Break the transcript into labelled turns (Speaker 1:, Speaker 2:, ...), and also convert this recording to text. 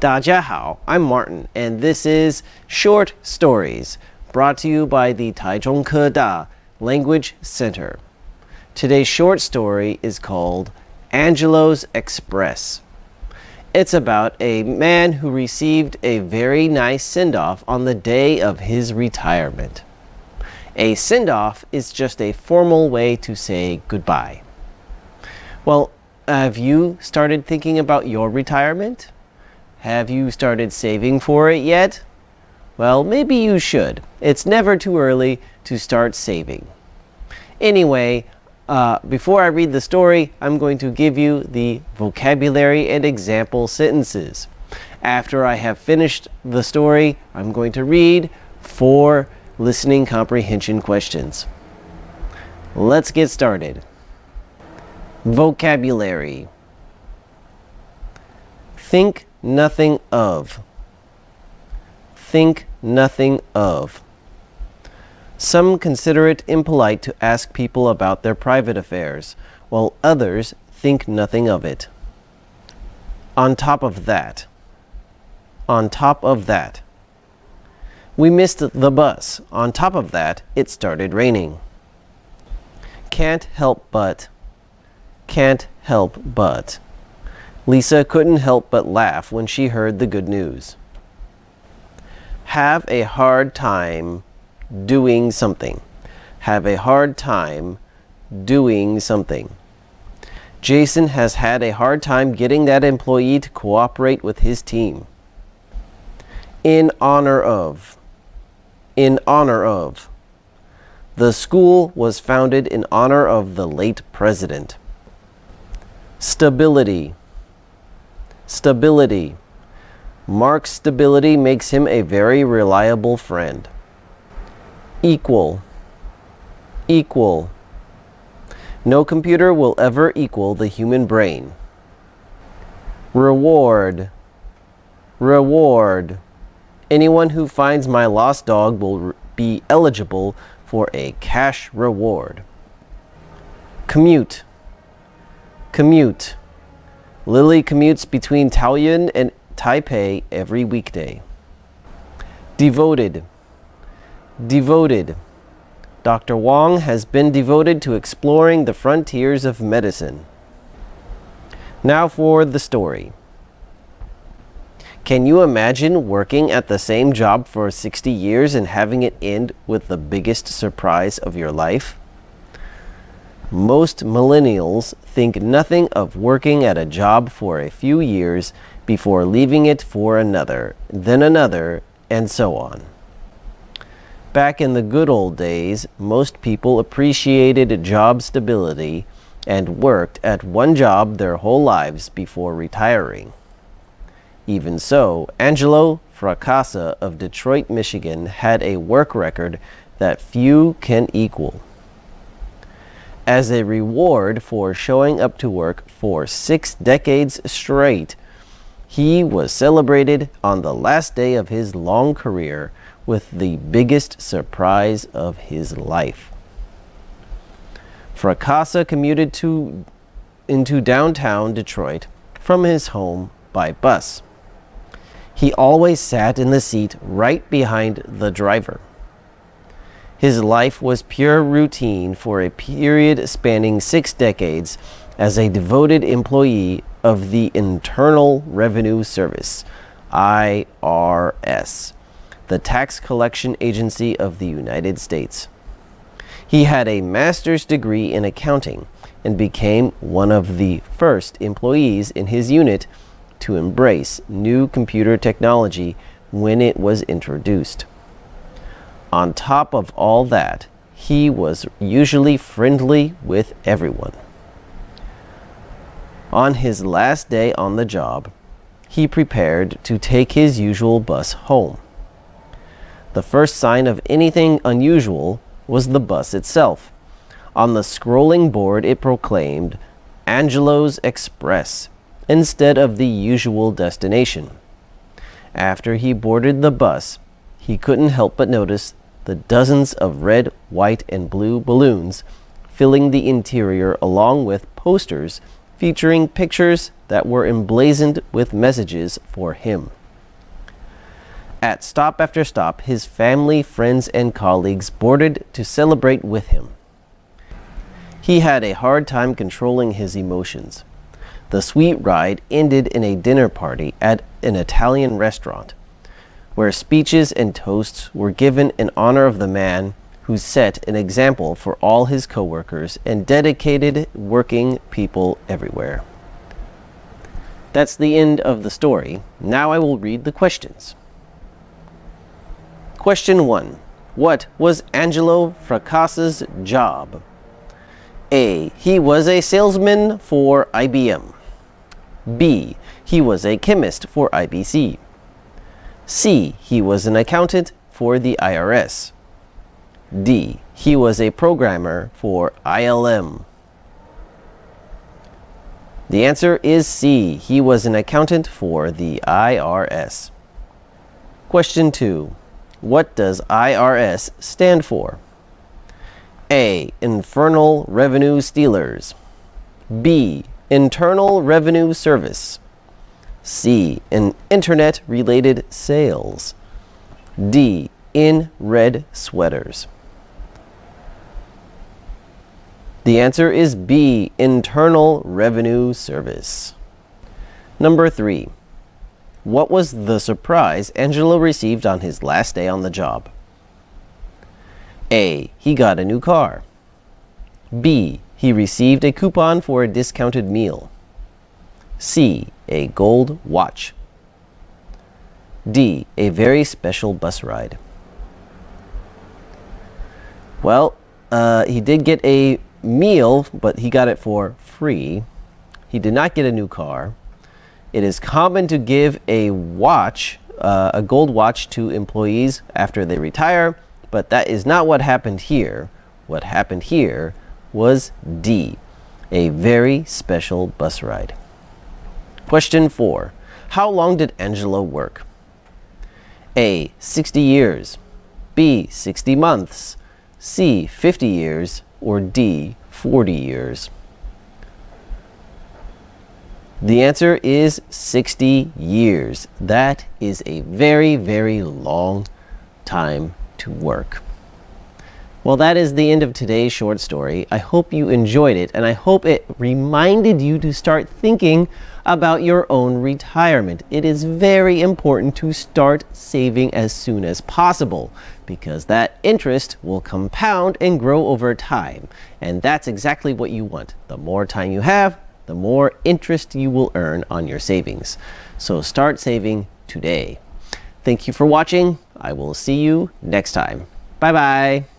Speaker 1: 大家好, I'm Martin, and this is Short Stories, brought to you by the Taichung Keda Language Center. Today's short story is called Angelo's Express. It's about a man who received a very nice send-off on the day of his retirement. A send-off is just a formal way to say goodbye. Well, have you started thinking about your retirement? Have you started saving for it yet? Well, maybe you should. It's never too early to start saving. Anyway, before I read the story, I'm going to give you the vocabulary and example sentences. After I have finished the story, I'm going to read 4 listening comprehension questions. Let's get started. Vocabulary. Think nothing of. Think nothing of. Some consider it impolite to ask people about their private affairs, while others think nothing of it. On top of that. On top of that. We missed the bus. On top of that, it started raining. Can't help but. Can't help but. Lisa couldn't help but laugh when she heard the good news. Have a hard time doing something. Have a hard time doing something. Jason has had a hard time getting that employee to cooperate with his team. In honor of. In honor of. The school was founded in honor of the late president. Stability. Stability. Mark's stability makes him a very reliable friend. Equal. Equal. No computer will ever equal the human brain. Reward. Reward. Anyone who finds my lost dog will be eligible for a cash reward. Commute. Commute. Lily commutes between Taoyuan and Taipei every weekday. Devoted. Devoted. Dr. Wong has been devoted to exploring the frontiers of medicine. Now for the story. Can you imagine working at the same job for 60 years and having it end with the biggest surprise of your life? Most millennials think nothing of working at a job for a few years before leaving it for another, then another, and so on. Back in the good old days, most people appreciated job stability and worked at one job their whole lives before retiring. Even so, Angelo Fracassa of Detroit, Michigan had a work record that few can equal. As a reward for showing up to work for 6 decades straight, he was celebrated on the last day of his long career with the biggest surprise of his life. Fracassa commuted into downtown Detroit from his home by bus. He always sat in the seat right behind the driver. His life was pure routine for a period spanning 6 decades as a devoted employee of the Internal Revenue Service, IRS, the tax collection agency of the United States. He had a master's degree in accounting and became one of the first employees in his unit to embrace new computer technology when it was introduced. On top of all that, he was usually friendly with everyone. On his last day on the job, he prepared to take his usual bus home. The first sign of anything unusual was the bus itself. On the scrolling board, it proclaimed Angelo's Express instead of the usual destination. After he boarded the bus, he couldn't help but notice the dozens of red, white, and blue balloons filling the interior, along with posters featuring pictures that were emblazoned with messages for him. At stop after stop, his family, friends, and colleagues boarded to celebrate with him. He had a hard time controlling his emotions. The sweet ride ended in a dinner party at an Italian restaurant, where speeches and toasts were given in honor of the man who set an example for all his coworkers and dedicated working people everywhere. That's the end of the story. Now I will read the questions. Question 1. What was Angelo Fracasse's job? A. He was a salesman for IBM. B. He was a chemist for IBC. C. He was an accountant for the IRS. D. He was a programmer for ILM. The answer is C. He was an accountant for the IRS. Question 2. What does IRS stand for? A. Infernal Revenue Stealers. B. Internal Revenue Service. C. Internet-related sales. D. In red sweaters. The answer is B. Internal Revenue Service. Number 3. What was the surprise Angelo received on his last day on the job? A. He got a new car. B. He received a coupon for a discounted meal. C. A gold watch. D. A very special bus ride. Well, he did get a meal, but he got it for free. He did not get a new car. It is common to give a watch, a gold watch, to employees after they retire, but that is not what happened here. What happened here was D, a very special bus ride. Question 4. How long did Angelo work? A. 60 years. B. 60 months. C. 50 years. Or D. 40 years. The answer is 60 years. That is a very, very long time to work. Well, that is the end of today's short story. I hope you enjoyed it, and I hope it reminded you to start thinking about your own retirement. It is very important to start saving as soon as possible, because that interest will compound and grow over time. And that's exactly what you want. The more time you have, the more interest you will earn on your savings. So start saving today. Thank you for watching. I will see you next time. Bye-bye.